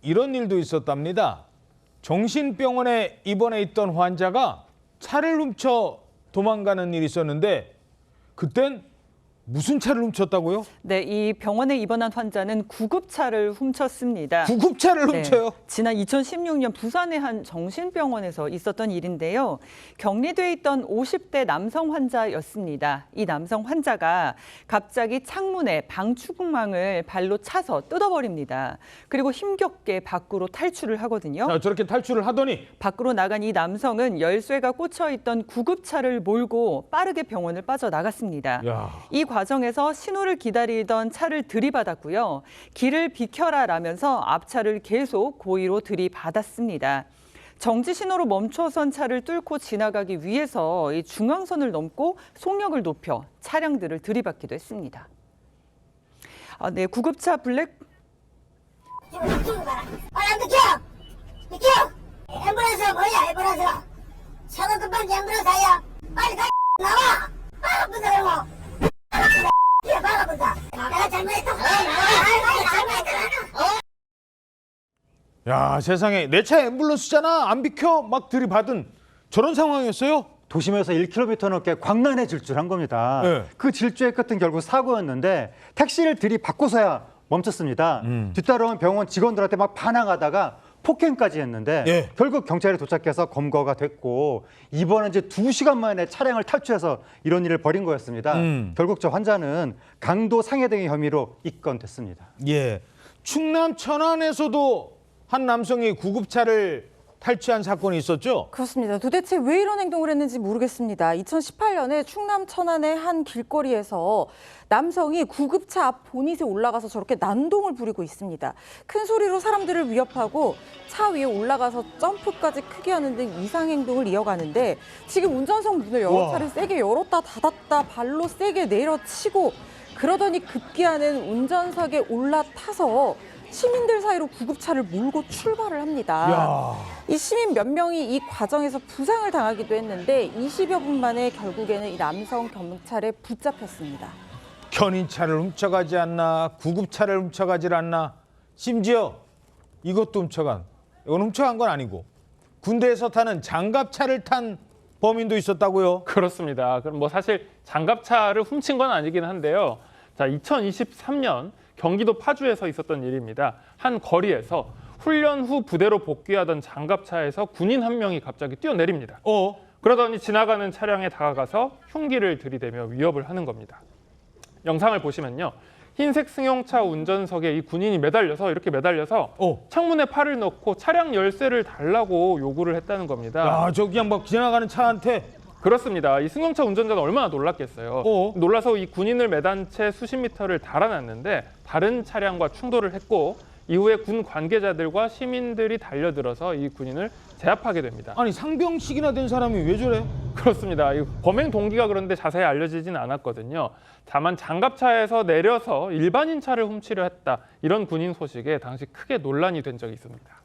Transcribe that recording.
이런 일도 있었답니다. 정신병원에 입원해 있던 환자가 차를 훔쳐 도망가는 일이 있었는데 그땐 무슨 차를 훔쳤다고요? 네, 이 병원에 입원한 환자는 구급차를 훔쳤습니다. 구급차를 훔쳐요? 네, 지난 2016년 부산의 한 정신병원에서 있었던 일인데요. 격리돼 있던 50대 남성 환자였습니다. 이 남성 환자가 갑자기 창문에 방충망을 발로 차서 뜯어버립니다. 그리고 힘겹게 밖으로 탈출을 하거든요. 자, 저렇게 탈출을 하더니 밖으로 나간 이 남성은 열쇠가 꽂혀 있던 구급차를 몰고 빠르게 병원을 빠져나갔습니다. 야. 이 과정에서 신호를 기다리던 차를 들이받았고요. 길을 비켜라라면서 앞차를 계속 고의로 들이받았습니다. 정지 신호로 멈춰선 차를 뚫고 지나가기 위해서 이 중앙선을 넘고 속력을 높여 차량들을 들이받기도 했습니다. 네, 구급차 블랙 안 비켜! 비켜! 앰뷸런스 뭐야 앰뷸런스? 차가 급한 앰뷸런스야. 빨리 가 나와! 아프다 이거. 내가 잘못했다. 야, 세상에 내 차 앰뷸런스잖아. 안 비켜? 막 들이받은 저런 상황이었어요? 도심에서 1km 넘게 광란에 질주한 겁니다. 네. 그 질주의 끝은 결국 사고였는데 택시를 들이받고서야 멈췄습니다. 뒤따라온 병원 직원들한테 막 반항하다가 폭행까지 했는데 예. 결국 경찰에 도착해서 검거가 됐고 이번에 이제 2시간 만에 차량을 탈취해서 이런 일을 벌인 거였습니다. 결국 저 환자는 강도 상해 등의 혐의로 입건됐습니다. 예. 충남 천안에서도 한 남성이 구급차를 탈취한 사건이 있었죠? 그렇습니다. 도대체 왜 이런 행동을 했는지 모르겠습니다. 2018년에 충남 천안의 한 길거리에서 남성이 구급차 앞 보닛에 올라가서 저렇게 난동을 부리고 있습니다. 큰 소리로 사람들을 위협하고 차 위에 올라가서 점프까지 크게 하는 등 이상 행동을 이어가는데 지금 운전석 문을 여러 차례 세게 열었다 닫았다 발로 세게 내려치고 그러더니 급기야는 운전석에 올라타서 시민들 사이로 구급차를 몰고 출발을 합니다. 야. 이 시민 몇 명이 이 과정에서 부상을 당하기도 했는데 20여 분 만에 결국에는 이 남성 경찰에 붙잡혔습니다. 견인차를 훔쳐가지 않나, 구급차를 훔쳐가질 않나, 심지어 이것도 훔쳐간, 이건 훔쳐간 건 아니고 군대에서 타는 장갑차를 탄 범인도 있었다고요? 그렇습니다. 그럼 뭐 사실 장갑차를 훔친 건 아니긴 한데요. 자, 2023년 경기도 파주에서 있었던 일입니다. 한 거리에서 훈련 후 부대로 복귀하던 장갑차에서 군인 한 명이 갑자기 뛰어내립니다. 그러더니 지나가는 차량에 다가가서 흉기를 들이대며 위협을 하는 겁니다. 영상을 보시면요. 흰색 승용차 운전석에 이 군인이 이렇게 매달려서 창문에 팔을 넣고 차량 열쇠를 달라고 요구를 했다는 겁니다. 야, 저 그냥 막 지나가는 차한테. 그렇습니다. 이 승용차 운전자는 얼마나 놀랐겠어요. 놀라서 이 군인을 매단 채 수십 미터를 달아났는데 다른 차량과 충돌을 했고 이후에 군 관계자들과 시민들이 달려들어서 이 군인을 제압하게 됩니다. 아니, 상병씩이나 된 사람이 왜 저래? 그렇습니다. 이 범행 동기가 그런데 자세히 알려지진 않았거든요. 다만 장갑차에서 내려서 일반인 차를 훔치려 했다. 이런 군인 소식에 당시 크게 논란이 된 적이 있습니다.